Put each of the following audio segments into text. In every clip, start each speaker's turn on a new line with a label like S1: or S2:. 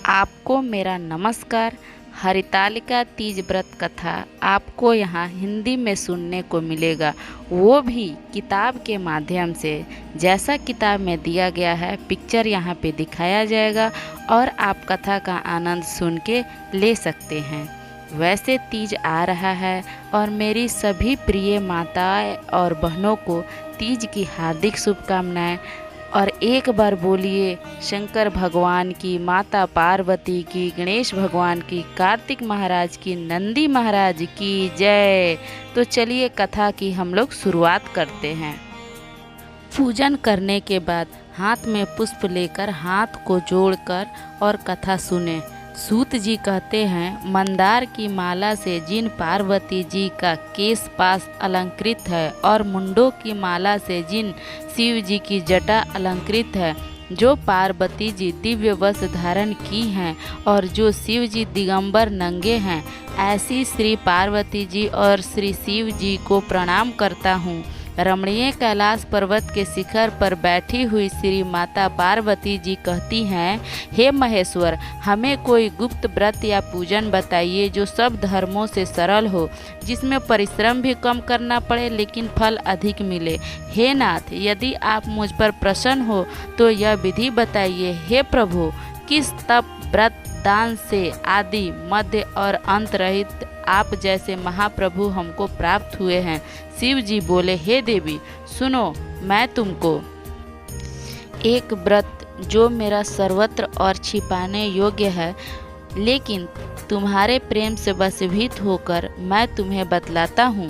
S1: आपको मेरा नमस्कार। हरितालिका तीज व्रत कथा आपको यहाँ हिंदी में सुनने को मिलेगा, वो भी किताब के माध्यम से। जैसा किताब में दिया गया है पिक्चर यहाँ पे दिखाया जाएगा और आप कथा का आनंद सुन के ले सकते हैं। वैसे तीज आ रहा है और मेरी सभी प्रिय माताएं और बहनों को तीज की हार्दिक शुभकामनाएं। और एक बार बोलिए शंकर भगवान की, माता पार्वती की, गणेश भगवान की, कार्तिक महाराज की, नंदी महाराज की जय। तो चलिए कथा की हम लोग शुरुआत करते हैं। पूजन करने के बाद हाथ में पुष्प लेकर हाथ को जोड़कर और कथा सुने। सूत जी कहते हैं, मंदार की माला से जिन पार्वती जी का केश पास अलंकृत है और मुंडों की माला से जिन शिव जी की जटा अलंकृत है, जो पार्वती जी दिव्य वस्त्र धारण की हैं और जो शिव जी दिगंबर नंगे हैं, ऐसी श्री पार्वती जी और श्री शिव जी को प्रणाम करता हूँ। रमणीय कैलाश पर्वत के शिखर पर बैठी हुई श्री माता पार्वती जी कहती हैं, हे महेश्वर, हमें कोई गुप्त व्रत या पूजन बताइए जो सब धर्मों से सरल हो, जिसमें परिश्रम भी कम करना पड़े लेकिन फल अधिक मिले। हे नाथ, यदि आप मुझ पर प्रसन्न हो तो यह विधि बताइए। हे प्रभु, किस तप, व्रत, दान से आदि, मध्य और अंत रहित आप जैसे महाप्रभु हमको प्राप्त हुए हैं। शिव जी बोले, हे देवी सुनो, मैं तुमको एक व्रत जो मेरा सर्वत्र और छिपाने योग्य है, लेकिन तुम्हारे प्रेम से वशीभूत होकर मैं तुम्हें बतलाता हूँ।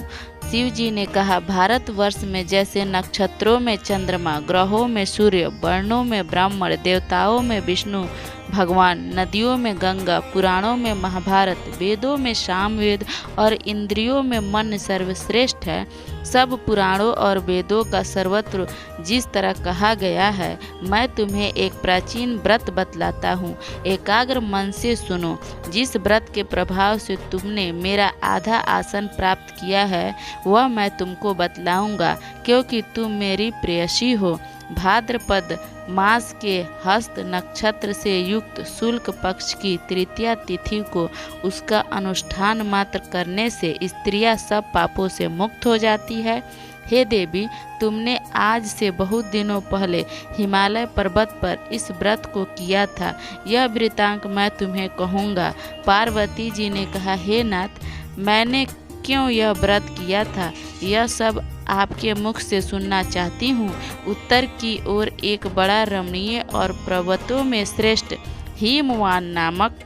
S1: शिव जी ने कहा, भारतवर्ष में जैसे नक्षत्रों में चंद्रमा, ग्रहों में सूर्य, वर्णों में ब्राह्मण, देवताओं में विष्णु भगवान, नदियों में गंगा, पुराणों में महाभारत, वेदों में सामवेद और इंद्रियों में मन सर्वश्रेष्ठ है, सब पुराणों और वेदों का सर्वत्र जिस तरह कहा गया है, मैं तुम्हें एक प्राचीन व्रत बतलाता हूँ। एकाग्र मन से सुनो। जिस व्रत के प्रभाव से तुमने मेरा आधा आसन प्राप्त किया है वह मैं तुमको बतलाऊंगा, क्योंकि तुम मेरी प्रेयसी हो। भाद्रपद मास के हस्त नक्षत्र से युक्त शुक्ल पक्ष की तृतीया तिथि को उसका अनुष्ठान मात्र करने से स्त्रियां सब पापों से मुक्त हो जाती है। हे देवी, तुमने आज से बहुत दिनों पहले हिमालय पर्वत पर इस व्रत को किया था, यह वृतांत मैं तुम्हें कहूँगा। पार्वती जी ने कहा, हे नाथ, मैंने क्यों यह व्रत किया था, यह सब आपके मुख से सुनना चाहती हूँ। उत्तर की ओर एक बड़ा रमणीय और पर्वतों में श्रेष्ठ हिमवान नामक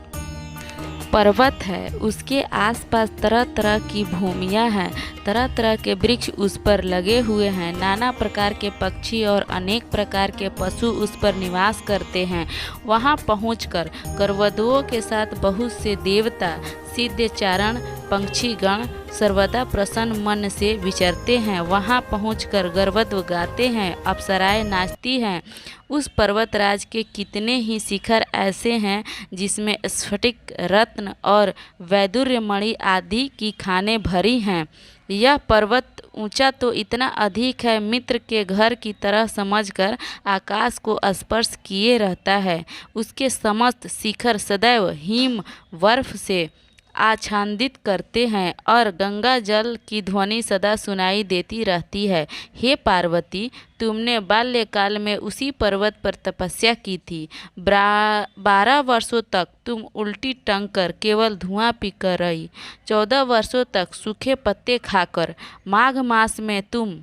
S1: पर्वत है। उसके आसपास तरह तरह की भूमियाँ हैं, तरह तरह के वृक्ष उस पर लगे हुए हैं, नाना प्रकार के पक्षी और अनेक प्रकार के पशु उस पर निवास करते हैं। वहाँ पहुंचकर करवदुओं के साथ बहुत से देवता, सिद्धचारण, पक्षीगण सर्वदा प्रसन्न मन से विचरते हैं। वहाँ पहुंचकर गर्वद्व गाते हैं, अप्सराएं नाचती हैं। उस पर्वतराज के कितने ही शिखर ऐसे हैं जिसमें स्फटिक, रत्न और वैदुर्य मणि आदि की खानें भरी हैं। यह पर्वत ऊंचा तो इतना अधिक है, मित्र के घर की तरह समझकर आकाश को स्पर्श किए रहता है। उसके समस्त शिखर सदैव हिम बर्फ से आच्छादित करते हैं और गंगा जल की ध्वनि सदा सुनाई देती रहती है। हे पार्वती, तुमने बाल्यकाल में उसी पर्वत पर तपस्या की थी। 12 वर्षों तक तुम उल्टी टंग कर केवल धुआं पीकर रही। 14 वर्षों तक सूखे पत्ते खाकर। माघ मास में तुम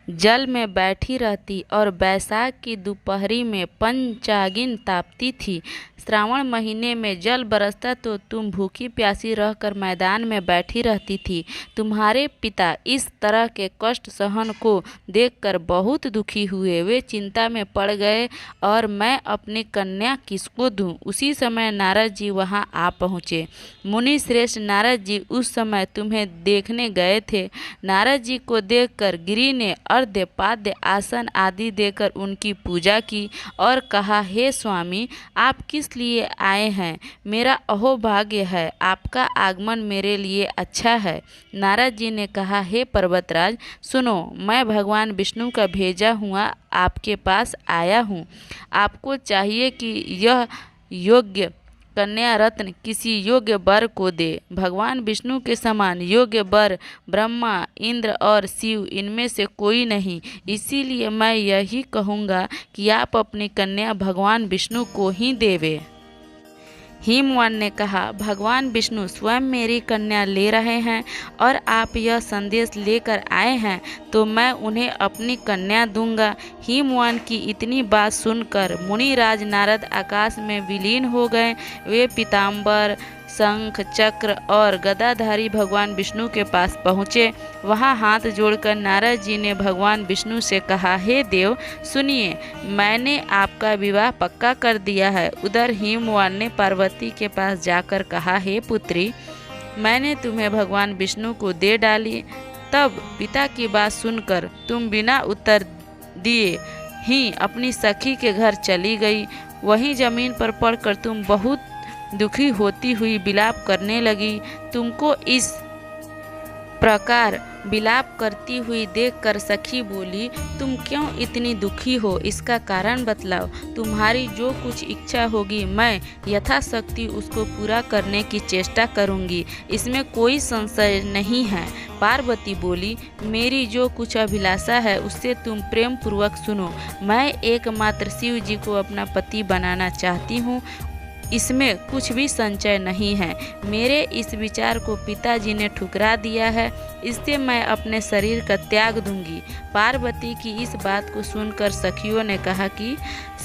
S1: जल में बैठी रहती और बैसाख की दोपहरी में पंचागिन तापती थी। श्रावण महीने में जल बरसता तो तुम भूखी प्यासी रहकर मैदान में बैठी रहती थी। तुम्हारे पिता इस तरह के कष्ट सहन को देखकर बहुत दुखी हुए। वे चिंता में पड़ गए और मैं अपनी कन्या किसको दूं? उसी समय नारद जी वहां आ पहुँचे। मुनि श्रेष्ठ नारद जी उस समय तुम्हें देखने गए थे। नारद जी को देखकर गिरि ने अर्घ्य, पाद्य, आसन आदि देकर उनकी पूजा की और कहा, हे स्वामी, आप किस लिए आए हैं? मेरा अहोभाग्य है, आपका आगमन मेरे लिए अच्छा है। नारद जी ने कहा, हे पर्वतराज सुनो, मैं भगवान विष्णु का भेजा हुआ आपके पास आया हूँ। आपको चाहिए कि यह योग्य कन्या रत्न किसी योग्य वर को दे। भगवान विष्णु के समान योग्य वर ब्रह्मा, इंद्र और शिव इनमें से कोई नहीं। इसीलिए मैं यही कहूँगा कि आप अपनी कन्या भगवान विष्णु को ही देवे। हिमवान ने कहा, भगवान विष्णु स्वयं मेरी कन्या ले रहे हैं और आप यह संदेश लेकर आए हैं तो मैं उन्हें अपनी कन्या दूंगा। हिमवान की इतनी बात सुनकर मुनिराज नारद आकाश में विलीन हो गए। वे पीताम्बर, शंख, चक्र और गदाधारी भगवान विष्णु के पास पहुँचे। वहाँ हाथ जोड़कर नारद जी ने भगवान विष्णु से कहा, हे देव सुनिए, मैंने आपका विवाह पक्का कर दिया है। उधर हिमवान ने पार्वती के पास जाकर कहा, हे पुत्री, मैंने तुम्हें भगवान विष्णु को दे डाली। तब पिता की बात सुनकर तुम बिना उत्तर दिए ही अपनी सखी के घर चली गई। वहीं जमीन पर पड़कर तुम बहुत दुखी होती हुई विलाप करने लगी। तुमको इस प्रकार विलाप करती हुई देखकर सखी बोली, तुम क्यों इतनी दुखी हो, इसका कारण बतलाओ। तुम्हारी जो कुछ इच्छा होगी मैं यथाशक्ति उसको पूरा करने की चेष्टा करूंगी, इसमें कोई संशय नहीं है। पार्वती बोली, मेरी जो कुछ अभिलाषा है उससे तुम प्रेम पूर्वक सुनो। मैं एकमात्र शिव जी को अपना पति बनाना चाहती हूँ, इसमें कुछ भी संचय नहीं है। मेरे इस विचार को पिताजी ने ठुकरा दिया है, इससे मैं अपने शरीर का त्याग दूंगी। पार्वती की इस बात को सुनकर सखियों ने कहा कि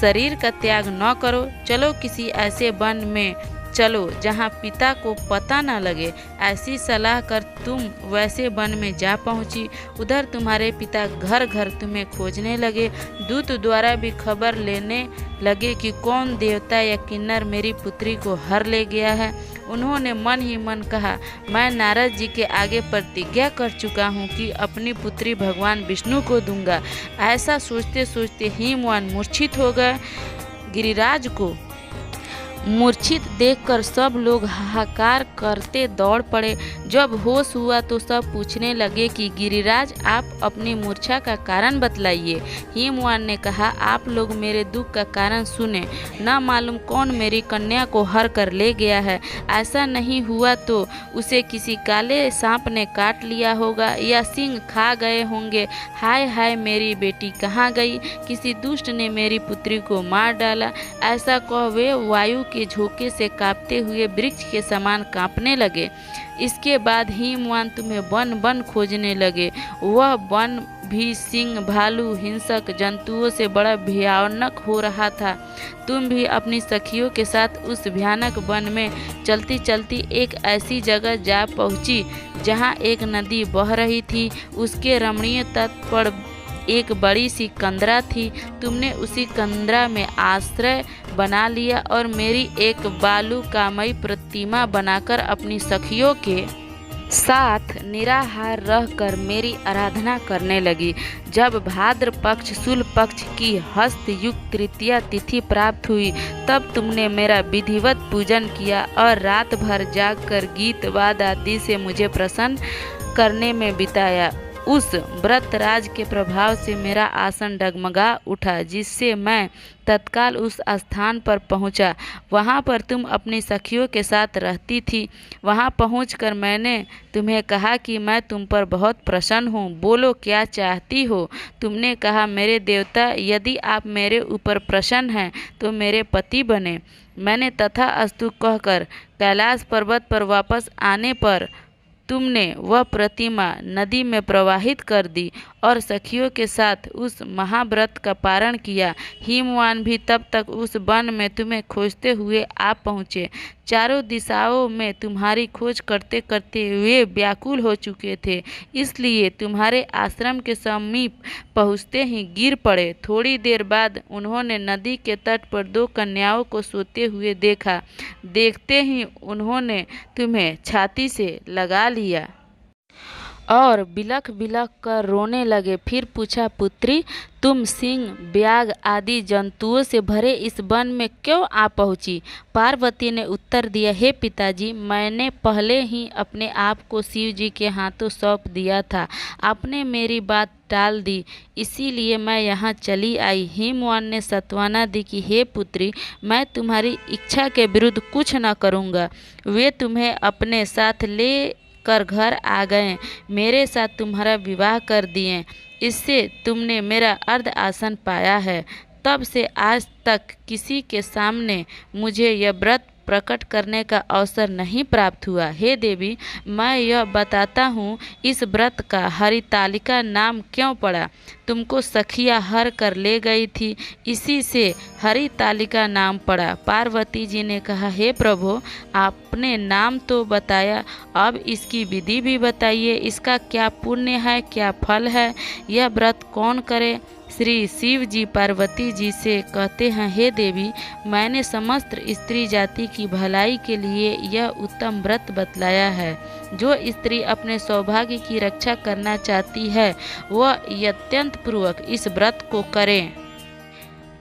S1: शरीर का त्याग न करो, चलो किसी ऐसे वन में चलो जहाँ पिता को पता न लगे। ऐसी सलाह कर तुम वैसे वन में जा पहुँची। उधर तुम्हारे पिता घर घर तुम्हें खोजने लगे। दूत द्वारा भी खबर लेने लगे कि कौन देवता या किन्नर मेरी पुत्री को हर ले गया है। उन्होंने मन ही मन कहा, मैं नारद जी के आगे प्रतिज्ञा कर चुका हूँ कि अपनी पुत्री भगवान विष्णु को दूंगा। ऐसा सोचते सोचते हिमवान मूर्छित हो गए। गिरिराज को मूर्छित देखकर सब लोग हाहाकार करते दौड़ पड़े। जब होश हुआ तो सब पूछने लगे कि गिरिराज, आप अपनी मूर्छा का कारण बतलाइए। हिमवान ने कहा, आप लोग मेरे दुख का कारण सुने। न मालूम कौन मेरी कन्या को हर कर ले गया है। ऐसा नहीं हुआ तो उसे किसी काले सांप ने काट लिया होगा या सिंह खा गए होंगे। हाय हाय, मेरी बेटी कहाँ गई? किसी दुष्ट ने मेरी पुत्री को मार डाला। ऐसा कह वे वायु के झोंके से कांपते हुए वृक्ष के समान कांपने लगे। इसके बाद हिमवान तुम्हें वन वन खोजने लगे। वह वन भी सिंह, भालू, हिंसक जंतुओं से बड़ा भयानक हो रहा था। तुम भी अपनी सखियों के साथ उस भयानक वन में चलती चलती एक ऐसी जगह जा पहुंची जहां एक नदी बह रही थी। उसके रमणीय तट पर एक बड़ी सी कंदरा थी। तुमने उसी कंदरा में आश्रय बना लिया और मेरी एक बालुकामयी प्रतिमा बनाकर अपनी सखियों के साथ निराहार रहकर मेरी आराधना करने लगी। जब भाद्र पक्ष शुक्ल पक्ष की हस्त युक्त तृतीया तिथि प्राप्त हुई तब तुमने मेरा विधिवत पूजन किया और रात भर जागकर गीत वाद आदि से मुझे प्रसन्न करने में बिताया। उस व्रत राज के प्रभाव से मेरा आसन डगमगा उठा, जिससे मैं तत्काल उस स्थान पर पहुंचा। वहां पर तुम अपनी सखियों के साथ रहती थी। वहां पहुंचकर मैंने तुम्हें कहा कि मैं तुम पर बहुत प्रसन्न हूँ, बोलो क्या चाहती हो। तुमने कहा, मेरे देवता, यदि आप मेरे ऊपर प्रसन्न हैं तो मेरे पति बने। मैंने तथास्तु कहकर कैलाश पर्वत पर वापस आने पर तुमने वह प्रतिमा नदी में प्रवाहित कर दी और सखियों के साथ उस महाव्रत का पारण किया। हिमवान भी तब तक उस वन में तुम्हें खोजते हुए आ पहुँचे। चारों दिशाओं में तुम्हारी खोज करते करते वे व्याकुल हो चुके थे, इसलिए तुम्हारे आश्रम के समीप पहुँचते ही गिर पड़े। थोड़ी देर बाद उन्होंने नदी के तट पर दो कन्याओं को सोते हुए देखा। देखते ही उन्होंने तुम्हें छाती से लगा लिया और बिलख बिलख कर रोने लगे। फिर पूछा, पुत्री, तुम सिंह, व्याघ्र आदि जंतुओं से भरे इस वन में क्यों आ पहुँची? पार्वती ने उत्तर दिया, हे पिताजी, मैंने पहले ही अपने आप को शिव जी के हाथों सौंप दिया था। आपने मेरी बात टाल दी, इसीलिए मैं यहाँ चली आई। हिमवान ने सत्वाना दी कि हे पुत्री, मैं तुम्हारी इच्छा के विरुद्ध कुछ न करूँगा। वे तुम्हें अपने साथ ले कर घर आ गए, मेरे साथ तुम्हारा विवाह कर दिए। इससे तुमने मेरा अर्ध आसन पाया है। तब से आज तक किसी के सामने मुझे यह व्रत प्रकट करने का अवसर नहीं प्राप्त हुआ। हे देवी, मैं यह बताता हूँ, इस व्रत का हरितालिका नाम क्यों पड़ा? तुमको सखिया हर कर ले गई थी, इसी से हरितालिका नाम पड़ा। पार्वती जी ने कहा, हे प्रभु, आपने नाम तो बताया, अब इसकी विधि भी बताइए। इसका क्या पुण्य है, क्या फल है? यह व्रत कौन करे? श्री शिव जी पार्वती जी से कहते हैं, हे देवी, मैंने समस्त स्त्री जाति की भलाई के लिए यह उत्तम व्रत बतलाया है। जो स्त्री अपने सौभाग्य की रक्षा करना चाहती है, वह अत्यंत पूर्वक इस व्रत को करें।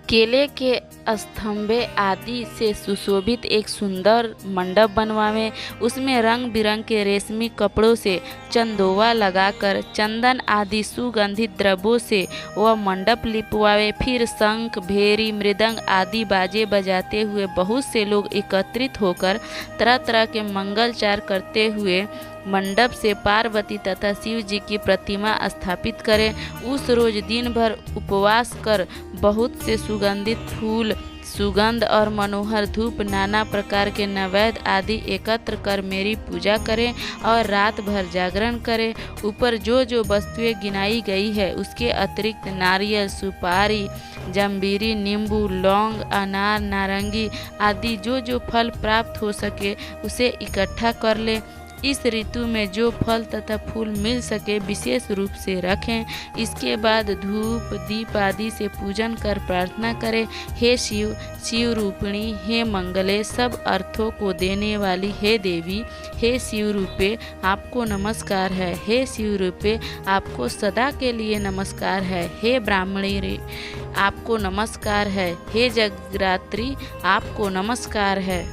S1: केले के स्तंभे आदि से सुशोभित एक सुंदर मंडप बनवावें। उसमें रंग बिरंग के रेशमी कपड़ों से चंदोवा लगाकर चंदन आदि सुगंधित द्रव्यों से वह मंडप लिपवावे। फिर शंख, भेरी, मृदंग आदि बाजे बजाते हुए बहुत से लोग एकत्रित होकर तरह तरह के मंगलचार करते हुए मंडप से पार्वती तथा शिव जी की प्रतिमा स्थापित करें। उस रोज दिन भर उपवास कर बहुत से सुगंधित फूल, सुगंध और मनोहर धूप, नाना प्रकार के नैवेद्य आदि एकत्र कर मेरी पूजा करें और रात भर जागरण करें। ऊपर जो जो वस्तुएं गिनाई गई है, उसके अतिरिक्त नारियल, सुपारी, जम्बीरी, नींबू, लौंग, अनार, नारंगी आदि जो जो फल प्राप्त हो सके उसे इकट्ठा कर ले। इस ऋतु में जो फल तथा फूल मिल सके विशेष रूप से रखें। इसके बाद धूप दीप आदि से पूजन कर प्रार्थना करें, हे शिव, शिव रूपिणी, हे मंगले, सब अर्थों को देने वाली हे देवी, हे शिव रूपे, आपको नमस्कार है। हे शिव रूपे, आपको सदा के लिए नमस्कार है। हे ब्राह्मणी रे, आपको नमस्कार है। हे जगरात्रि, आपको नमस्कार है।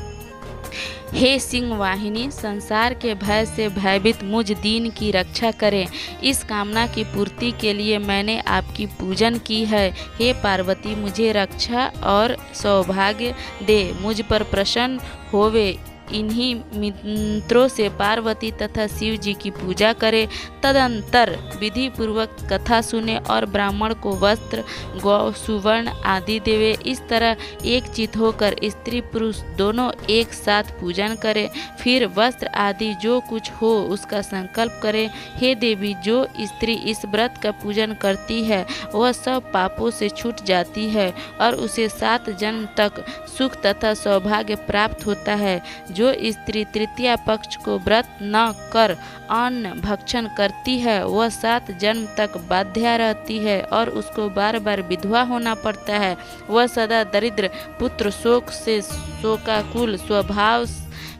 S1: हे सिंह वाहिनी, संसार के भय से भयभीत मुझ दीन की रक्षा करें। इस कामना की पूर्ति के लिए मैंने आपकी पूजन की है। हे पार्वती, मुझे रक्षा और सौभाग्य दे, मुझ पर प्रसन्न होवे। इन्हीं मंत्रों से पार्वती तथा शिव जी की पूजा करें। तदंतर विधि पूर्वक कथा सुने और ब्राह्मण को वस्त्र, गौ, सुवर्ण आदि देवे। इस तरह एक चित होकर स्त्री पुरुष दोनों एक साथ पूजन करें। फिर वस्त्र आदि जो कुछ हो उसका संकल्प करें। हे देवी, जो स्त्री इस व्रत का पूजन करती है वह सब पापों से छूट जाती है और उसे 7 जन्म तक सुख तथा सौभाग्य प्राप्त होता है। जो स्त्री तृतीया पक्ष को व्रत न कर अन्न भक्षण करती है वह 7 जन्म तक बाध्या रहती है और उसको बार बार विधवा होना पड़ता है। वह सदा दरिद्र, पुत्र शोक से शोकाकुल स्वभाव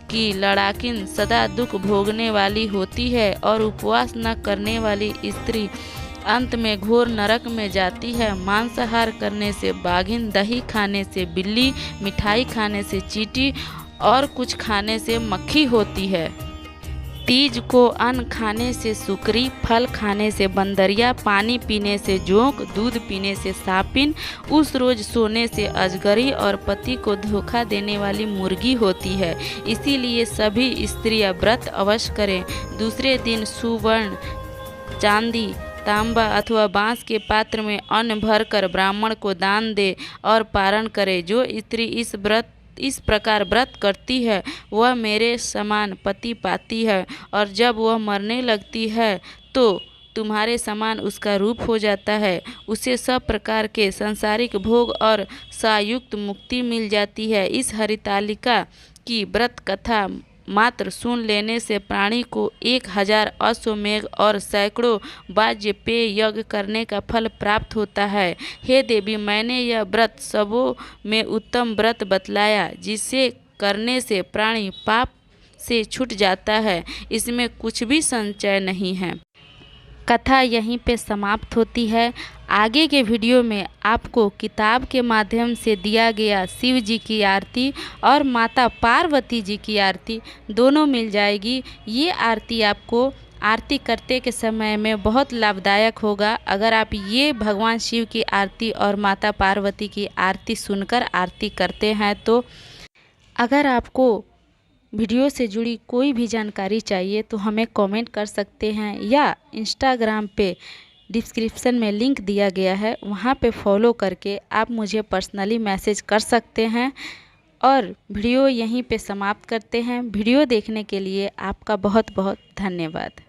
S1: की लड़ाकिन, सदा दुख भोगने वाली होती है और उपवास न करने वाली स्त्री अंत में घोर नरक में जाती है। मांसाहार करने से बाघिन, दही खाने से बिल्ली, मिठाई खाने से चींटी और कुछ खाने से मक्खी होती है। तीज को अन्न खाने से सुकरी, फल खाने से बंदरिया, पानी पीने से जोंक, दूध पीने से सापिन, उस रोज सोने से अजगरी और पति को धोखा देने वाली मुर्गी होती है। इसीलिए सभी स्त्रियां व्रत अवश्य करें। दूसरे दिन सुवर्ण, चांदी, तांबा अथवा बांस के पात्र में अन्न भरकर ब्राह्मण को दान दे और पारण करे। जो स्त्री इस प्रकार व्रत करती है वह मेरे समान पति पाती है और जब वह मरने लगती है तो तुम्हारे समान उसका रूप हो जाता है। उसे सब प्रकार के सांसारिक भोग और सायुक्त मुक्ति मिल जाती है। इस हरितालिका की व्रत कथा मात्र सुन लेने से प्राणी को 1000 अश्वमेघ और सैकड़ों वाजपेय यज्ञ करने का फल प्राप्त होता है। हे देवी, मैंने यह व्रत सबों में उत्तम व्रत बतलाया, जिसे करने से प्राणी पाप से छूट जाता है। इसमें कुछ भी संचय नहीं है। कथा यहीं पे समाप्त होती है। आगे के वीडियो में आपको किताब के माध्यम से दिया गया शिव जी की आरती और माता पार्वती जी की आरती दोनों मिल जाएगी। ये आरती आपको आरती करते के समय में बहुत लाभदायक होगा। अगर आप ये भगवान शिव की आरती और माता पार्वती की आरती सुनकर आरती करते हैं तो अगर आपको वीडियो से जुड़ी कोई भी जानकारी चाहिए तो हमें कमेंट कर सकते हैं या इंस्टाग्राम पे डिस्क्रिप्शन में लिंक दिया गया है, वहाँ पे फॉलो करके आप मुझे पर्सनली मैसेज कर सकते हैं। और वीडियो यहीं पे समाप्त करते हैं। वीडियो देखने के लिए आपका बहुत बहुत धन्यवाद।